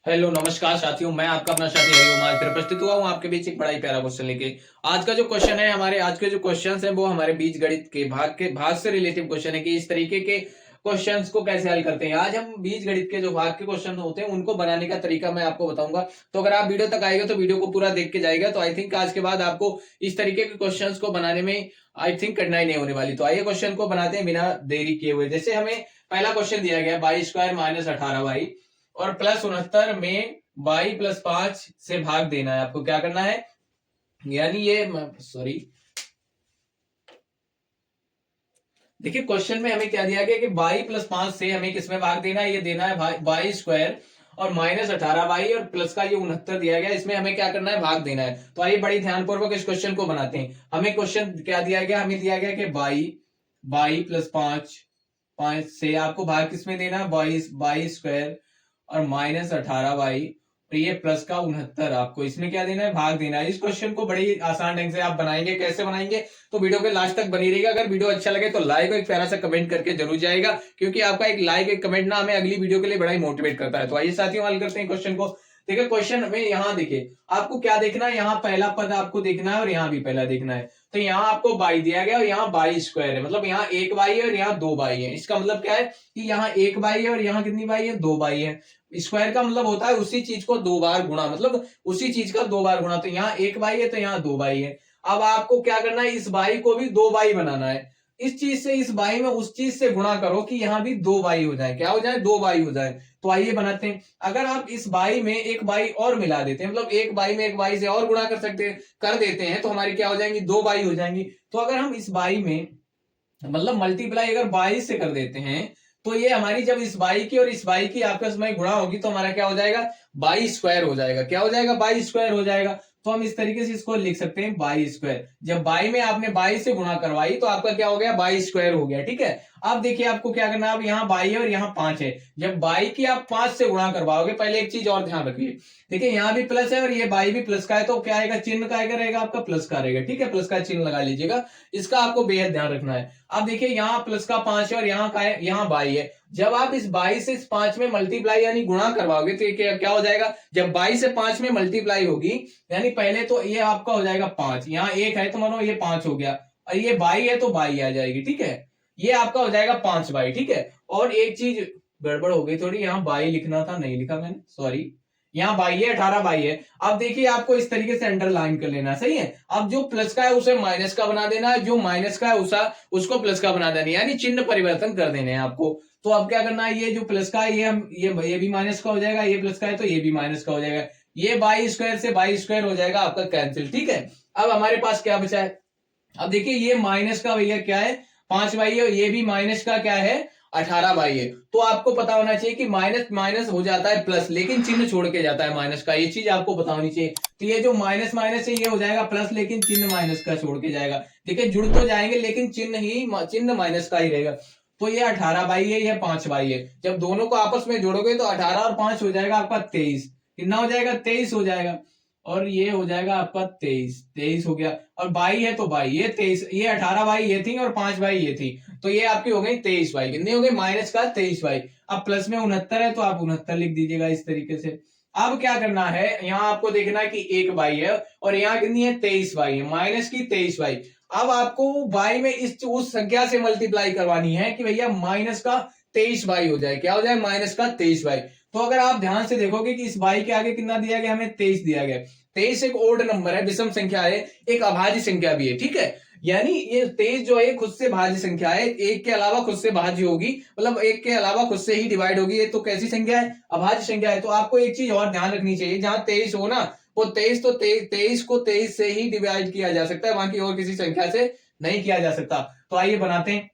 Hello नमस्कार साथियों, मैं आपका अपना साथी हरिओम आज फिर प्रस्तुत हुआ हूँ आपके बीच एक बड़ा ही प्यारा क्वेश्चन लेके। आज का जो क्वेश्चन है, हमारे आज के जो क्वेश्चंस हैं वो हमारे बीज गणित के भाग से रिलेटिव क्वेश्चन है कि इस तरीके के क्वेश्चंस को कैसे हल करते हैं। आज हम बीज गणित के जो भाग के क्वेश्चन होते हैं उनको बनाने का तरीका मैं आपको बताऊंगा। तो अगर आप वीडियो तक आएगा तो वीडियो को पूरा देख के जाएगा तो आई थिंक आज के बाद आपको इस तरीके के क्वेश्चन को बनाने में आई थिंक कठिनाई नहीं होने वाली। तो आइए क्वेश्चन को बनाते हैं बिना देरी किए हुए। जैसे हमें पहला क्वेश्चन दिया गया 22² माइनस 18y और प्लस 69 में बाई प्लस 5 से भाग देना है। आपको क्या करना है, यानी ये सॉरी देखिए क्वेश्चन में हमें क्या दिया गया कि बाई प्लस 5 से हमें किसमें भाग देना है, ये देना है बाई स्क्वायर और माइनस 18y और प्लस का ये 69 दिया गया, इसमें हमें क्या करना है, भाग देना है। तो आइए बड़ी ध्यानपूर्वक इस क्वेश्चन को बनाते हैं। हमें क्वेश्चन क्या दिया गया, हमें दिया गया कि बाई प्लस 5 से आपको भाग किसमें देना है, बाई स्क्वायर और माइनस 18y और ये प्लस का 69, आपको इसमें क्या देना है, भाग देना है। इस क्वेश्चन को बड़ी आसान ढंग से आप बनाएंगे। कैसे बनाएंगे तो वीडियो के लास्ट तक बनी रहेगा। अगर वीडियो अच्छा लगे तो लाइक और एक प्यारा सा कमेंट करके जरूर जाएगा, क्योंकि आपका एक लाइक एक कमेंट ना हमें अगली वीडियो के लिए बड़ा ही मोटिवेट करता है। तो आइए साथियों हल करते हैं क्वेश्चन को। देखिए क्वेश्चन में यहाँ देखिए आपको क्या देखना है, यहाँ पहला पद आपको देखना है और यहाँ भी पहला देखना है। तो यहाँ आपको बाई दिया गया और यहाँ बाई स्क्वायर है, मतलब यहाँ एक बाई है और यहाँ दो बाई है। इसका मतलब क्या है कि यहाँ एक बाई है और यहाँ कितनी बाई है, दो बाई है। स्क्वायर का मतलब होता है उसी चीज को दो बार गुणा, मतलब उसी चीज का दो बार गुणा। तो यहाँ एक बाई है तो यहाँ दो बाई है। अब आपको क्या करना है, इस बाई को भी दो बाई बनाना है। इस चीज से इस बाई में उस चीज से गुणा करो कि यहाँ भी दो बाई हो जाए। क्या हो जाए, दो बाई हो जाए। तो आइए बनाते हैं। अगर आप इस बाई में एक बाई और मिला देते हैं, मतलब एक बाई में एक बाई से और गुणा कर देते हैं तो हमारी क्या हो जाएंगी, दो बाई हो जाएंगी। तो अगर हम इस बाई में मतलब मल्टीप्लाई अगर 22 से कर देते हैं तो ये हमारी जब इस बाई की और इस बाई की आपस में गुणा होगी तो हमारा क्या हो जाएगा, बाई स्क्वायर हो जाएगा। क्या हो जाएगा, बाई स्क्वायर हो जाएगा। तो हम इस तरीके से इसको लिख सकते हैं बाई स्क्वायर। जब बाई में आपने बाई से गुणा करवाई तो आपका क्या हो गया, बाई स्क्वायर हो गया। ठीक है। अब देखिए आपको क्या करना है, अब यहाँ बाई है और यहाँ 5 है। जब बाई की आप 5 से गुणा करवाओगे, पहले एक चीज और ध्यान रखिए, देखिए यहाँ भी प्लस है और ये बाई भी प्लस का है, तो क्या आएगा, चिन्ह का आएगा, रहेगा आपका प्लस का रहेगा। ठीक है, प्लस का चिन्ह लगा लीजिएगा, इसका आपको बेहद ध्यान रखना है। अब देखिए यहाँ प्लस का 5 है और यहाँ का है, यहाँ बाई है। जब आप इस 22 से इस 5 में मल्टीप्लाई यानी गुणा करवाओगे तो ये क्या हो जाएगा, जब 22 से 5 में मल्टीप्लाई होगी यानी पहले तो ये आपका हो जाएगा 5, यहाँ एक है तो मानो ये 5 हो गया, और ये बाई है तो बाई आ जाएगी। ठीक है, ये आपका हो जाएगा 5 बाई। ठीक है, और एक चीज गड़बड़ हो गई थोड़ी, यहाँ बाई लिखना था, नहीं लिखा मैंने, सॉरी। यहाँ बाई है, 18 बाई है। अब देखिए आपको इस तरीके से अंडरलाइन कर लेना, सही है। अब जो प्लस का है उसे माइनस का बना देना है, जो माइनस का है उसको प्लस का बना देना है, यानी चिन्ह परिवर्तन कर देने हैं आपको। तो अब क्या करना है, ये जो प्लस का है ये भी माइनस का हो जाएगा, ये प्लस का है तो ये भी माइनस का हो जाएगा। ये बाई स्क्वायर से बाई स्क्वायर हो जाएगा आपका कैंसिल। ठीक है, अब हमारे पास क्या बचा है, अब देखिए ये माइनस का भैया क्या है, 5 बाई है, ये भी माइनस का क्या है, 18 बाई है। तो आपको पता होना चाहिए कि माइनस माइनस हो जाता है प्लस, लेकिन चिन्ह छोड़ के जाता है माइनस का, ये चीज आपको पता होनी चाहिए। तो ये जो माइनस माइनस है ये हो जाएगा प्लस, लेकिन चिन्ह माइनस का छोड़ के जाएगा। देखिए जुड़ तो जाएंगे लेकिन चिन्ह माइनस का ही रहेगा। तो ये 18 बाई है, ये 5 बाई है। जब दोनों को आपस में जोड़ोगे तो 18 और 5 हो जाएगा आपका 23। कितना हो जाएगा, 23 हो जाएगा। और ये हो जाएगा आपका 23 हो गया। और बाई है तो बाई, ये 23, ये 18 बाई ये थी और 5 बाई ये थी, तो ये आपकी हो गई 23 बाई। कितनी हो गई, माइनस का 23 बाई। अब प्लस में 69 है तो आप 69 लिख दीजिएगा इस तरीके से। अब क्या करना है, यहाँ आपको देखना है कि एक बाई है और यहाँ कितनी है, 23 बाई है, माइनस की 23 बाई। अब आपको बाई में उस संख्या से मल्टीप्लाई करवानी है कि भैया माइनस का 23 बाई हो जाए। क्या हो जाए, माइनस का 23 बाई। तो अगर आप ध्यान से देखोगे कि इस बाई के आगे कितना दिया गया, हमें 23 दिया गया। 23 एक ओड नंबर है, विषम संख्या है, एक अभाज्य संख्या भी है। ठीक है, यानी ये 23 जो है खुद से भाज्य संख्या है, एक के अलावा खुद से भाज्य होगी, मतलब एक के अलावा खुद से ही डिवाइड होगी। ये तो कैसी संख्या है, अभाज्य संख्या है। तो आपको एक चीज और ध्यान रखनी चाहिए, जहां 23 हो ना, वो 23 तो 23 को 23 से ही डिवाइड किया जा सकता है, बाकी और किसी संख्या से नहीं किया जा सकता। तो आइए बनाते हैं।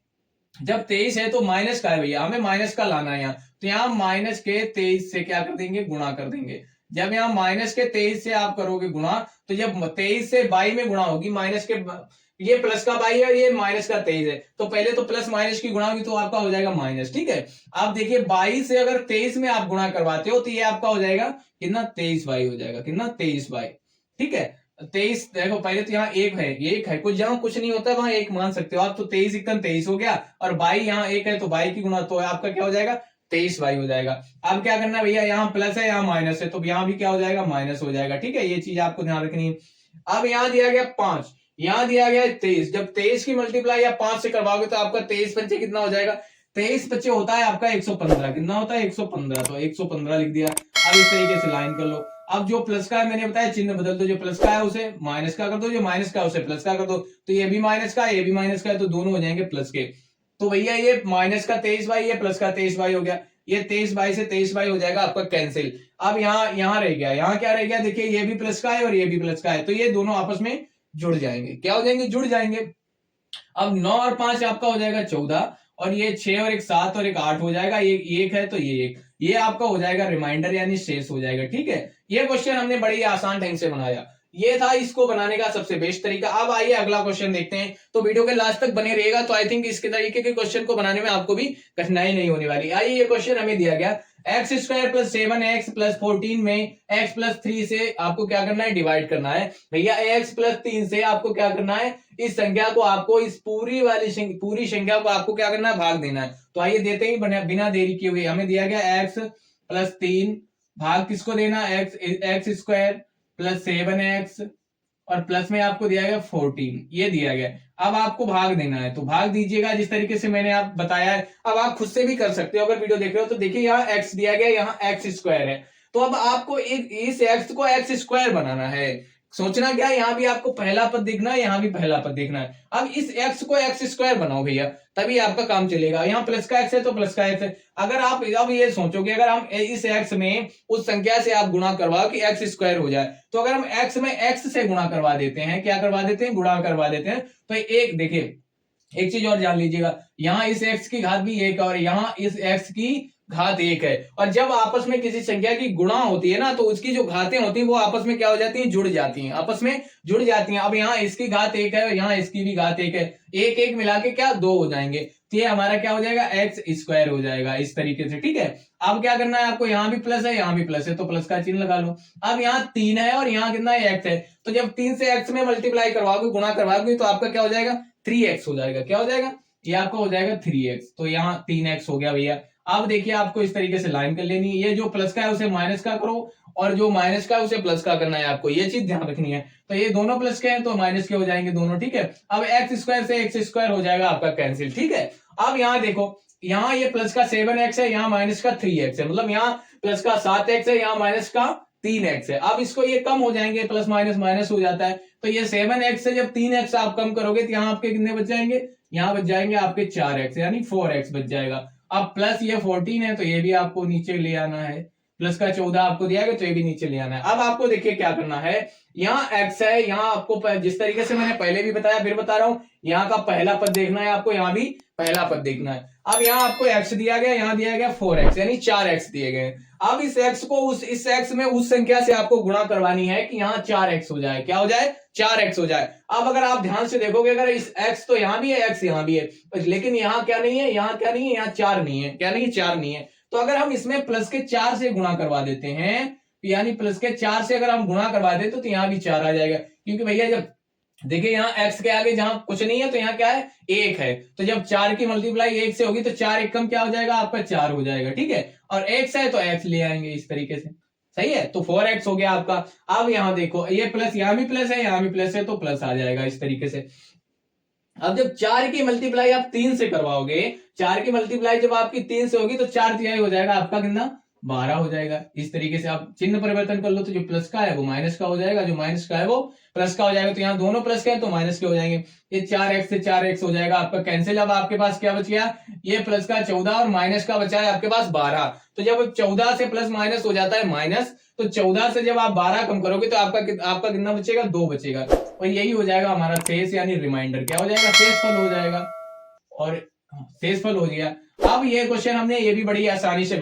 जब 23 है तो माइनस का है भैया, हमें माइनस का लाना है यहाँ, तो यहाँ माइनस के 23 से क्या कर देंगे, गुणा कर देंगे। जब यहाँ माइनस के 23 से आप करोगे गुणा, तो जब 23 से बाई में गुणा होगी, माइनस के ये प्लस का बाई है और ये माइनस का 23 है, तो पहले तो प्लस माइनस की गुणा होगी तो आपका हो जाएगा माइनस। ठीक है, आप देखिए 22 से अगर 23 में आप गुणा करवाते हो तो ये आपका हो जाएगा कितना, 23 बाई हो जाएगा। कितना, 23 बाई। ठीक है, 23 देखो पहले तो यहाँ एक है, कुछ जहां कुछ नहीं होता वहां एक मान सकते हो आप, तो 23 इक्कन 23 हो गया, और बाई यहाँ एक है तो बाई की गुणा, तो आपका क्या हो जाएगा 23y हो जाएगा। अब क्या करना है भैया, यहाँ प्लस है यहाँ माइनस है, तो यहाँ भी क्या हो जाएगा, माइनस हो जाएगा। ठीक है, ये चीज आपको ध्यान रखनी है। अब यहाँ दिया गया 5, यहाँ दिया गया 23, जब 23 की मल्टीप्लाई या 5 से करवाओगे तो आपका 23 पंचे कितना हो जाएगा, 23 बच्चे होता है आपका 115, कितना होता है 115, तो 115 लिख दिया। अब इस तरीके से लाइन कर लो। अब जो प्लस का है मैंने बताया चिन्ह बदल दो, जो प्लस का है उसे माइनस का कर दो, जो माइनस का है उसे प्लस का कर दो, तो ये भी माइनस का ये भी माइनस का है, तो दोनों हो जाएंगे प्लस के। तो भैया ये माइनस का 23y, ये प्लस का 23y हो गया, ये 23y से 23y हो जाएगा आपका कैंसिल। अब यहाँ रह गया, यहाँ क्या रह गया, देखिए ये भी प्लस का है और ये भी प्लस का है, तो ये दोनों आपस में जुड़ जाएंगे। क्या हो जाएंगे, जुड़ जाएंगे। अब 9 और 5 आपका हो जाएगा 14, और ये 6 और एक 7 और एक 8 हो जाएगा, ये एक है तो ये एक, ये आपका हो जाएगा रिमाइंडर यानी शेष हो जाएगा। ठीक है, ये क्वेश्चन हमने बड़ी आसान ढंग से बनाया, ये था इसको बनाने का सबसे बेस्ट तरीका। अब आइए अगला क्वेश्चन देखते हैं, तो वीडियो के लास्ट तक बने रहेगा, तो आई थिंक इसके तरीके के क्वेश्चन को बनाने में आपको भी कठिनाई नहीं होने वाली। आइए ये क्वेश्चन हमें दिया गया, x square plus 7x plus 14 में x प्लस 3 से आपको क्या करना है, डिवाइड करना है। भैया x प्लस 3 से आपको क्या करना है, इस संख्या को आपको, इस पूरी संख्या को आपको क्या करना है, भाग देना है। तो आइए देते ही बिना देरी किए हुए, हमें दिया गया x प्लस 3 भाग किसको देना, एक्स स्क्वायर प्लस 7x और प्लस में आपको दिया गया 14, ये दिया गया। अब आपको भाग देना है, तो भाग दीजिएगा जिस तरीके से मैंने आप बताया है। अब आप खुद से भी कर सकते हो अगर वीडियो देख रहे हो तो। देखिए यहाँ x दिया गया, यहाँ एक्स स्क्वायर है, तो अब आपको इस x को एक्स स्क्वायर बनाना है। सोचना क्या, यहाँ भी आपको पहला पद देखना है, यहाँ भी पहला पद देखना है। अब इस x को एक्स स्क्वायर बनाओ भैया, तभी आपका काम चलेगा। यहाँ प्लस का x है तो प्लस का x है। अगर आप अब ये सोचोगे, अगर हम इस x में उस संख्या से आप गुणा करवाओ कि एक्स स्क्वायर हो जाए, तो अगर हम x में x से गुणा करवा देते हैं, क्या करवा देते हैं, गुणा करवा देते हैं, तो एक देखिए एक चीज और जान लीजिएगा, यहाँ इस x की घात भी 1 और यहाँ इस x की घात 1 है, और जब आपस में किसी संख्या की गुणा होती है ना, तो उसकी जो घातें होती हैं वो आपस में क्या हो जाती हैं, जुड़ जाती हैं, आपस में जुड़ जाती हैं। अब यहाँ इसकी घात 1 है और यहाँ इसकी भी घात 1 है, एक एक मिला के क्या 2 हो जाएंगे, तो ये हमारा क्या हो जाएगा, एक्स स्क्वायर हो जाएगा इस तरीके से। ठीक है, अब क्या करना है आपको, यहाँ भी प्लस है यहाँ भी प्लस है, तो प्लस का चिन्ह लगा लो। अब यहाँ 3 है और यहाँ कितना है, एक्स है, तो जब 3 से एक्स में मल्टीप्लाई करवाओगे, गुणा करवाओगे, तो आपका क्या हो जाएगा, 3x हो जाएगा। क्या हो जाएगा, ये आपका हो जाएगा 3x, तो यहाँ 3x हो गया भैया। अब देखिए आपको इस तरीके से लाइन कर लेनी है, ये जो प्लस का है उसे माइनस का करो और जो माइनस का है उसे प्लस का करना है, आपको ये चीज ध्यान रखनी है। तो ये दोनों प्लस के हैं तो माइनस के हो जाएंगे दोनों। ठीक है, अब एक्स स्क्वायर से एक्स स्क्वायर हो जाएगा आपका कैंसिल। ठीक है, अब यहाँ देखो, यहाँ ये प्लस का 7x है, यहाँ माइनस का 3x है, मतलब यहाँ प्लस का 7x है, यहाँ माइनस का 3x है। अब इसको ये कम हो जाएंगे, प्लस माइनस माइनस हो जाता है, तो ये 7x से जब 3x आप कम करोगे तो यहाँ आपके कितने बच जाएंगे, यहाँ बच जाएंगे आपके 4x यानी 4x बच जाएगा। अब प्लस ये 14 है तो ये भी आपको नीचे ले आना है, प्लस का 14 आपको दिया गया तो ये भी नीचे ले आना है। अब आपको देखिए क्या करना है, यहाँ x है, यहाँ आपको जिस तरीके से मैंने पहले भी बताया फिर बता रहा हूं, यहाँ का पहला पद देखना है आपको, यहाँ भी पहला पद देखना है। अब यहाँ आपको x दिया गया, यहाँ दिया गया 4x यानी 4x दिए गए। अब इस x को इस x में उस संख्या से आपको गुणा करवानी है कि यहाँ 4x हो जाए, क्या हो जाए, 4x हो जाए। अब अगर आप ध्यान से देखोगे, अगर इस x तो यहाँ भी है, x यहाँ भी है, लेकिन यहाँ क्या नहीं है, यहाँ क्या नहीं है, यहाँ 4 नहीं है, क्या नहीं, 4 नहीं है। तो अगर हम इसमें प्लस के 4 से गुणा करवा देते हैं, यानी प्लस के 4 से अगर हम गुणा करवा देते तो यहाँ भी 4 आ जाएगा, क्योंकि भैया जब देखिए यहाँ x के आगे जहां कुछ नहीं है तो यहाँ क्या है, 1 है, तो जब 4 की मल्टीप्लाई 1 से होगी तो 4 एक कम क्या हो जाएगा आपका, 4 हो जाएगा। ठीक है, और x है तो x ले आएंगे इस तरीके से, सही है, तो 4x हो गया आपका। अब यहाँ देखो ये प्लस, यहाँ भी प्लस है यहाँ भी प्लस है, तो प्लस आ जाएगा इस तरीके से। अब जब 4 की मल्टीप्लाई आप 3 से करवाओगे, 4 की मल्टीप्लाई जब आपकी 3 से होगी तो 4 तिहाई हो जाएगा आपका कितना, 12 हो जाएगा। इस तरीके से आप चिन्ह परिवर्तन कर लो, तो जो प्लस का है वो माइनस का हो जाएगा, जो माइनस का है वो प्लस का हो जाएगा, तो यहाँ दोनों प्लस के हैं तो माइनस के हो जाएंगे। ये 4x से 4x हो जाएगा आपका कैंसिल। अब आपके पास क्या बच गया, ये प्लस का 14 और माइनस का बचा है आपके पास 12। तो जब 14 से प्लस माइनस हो जाता है माइनस, तो 14 से जब आप 12 कम करोगे तो आपका कितना बचेगा, 2 बचेगा, और यही हो जाएगा हमारा शेष यानी रिमाइंडर। क्या हो जाएगा, शेषफल हो जाएगा, और शेषफल हो गया। अब ये क्वेश्चन हमने ये भी बड़ी आसानी से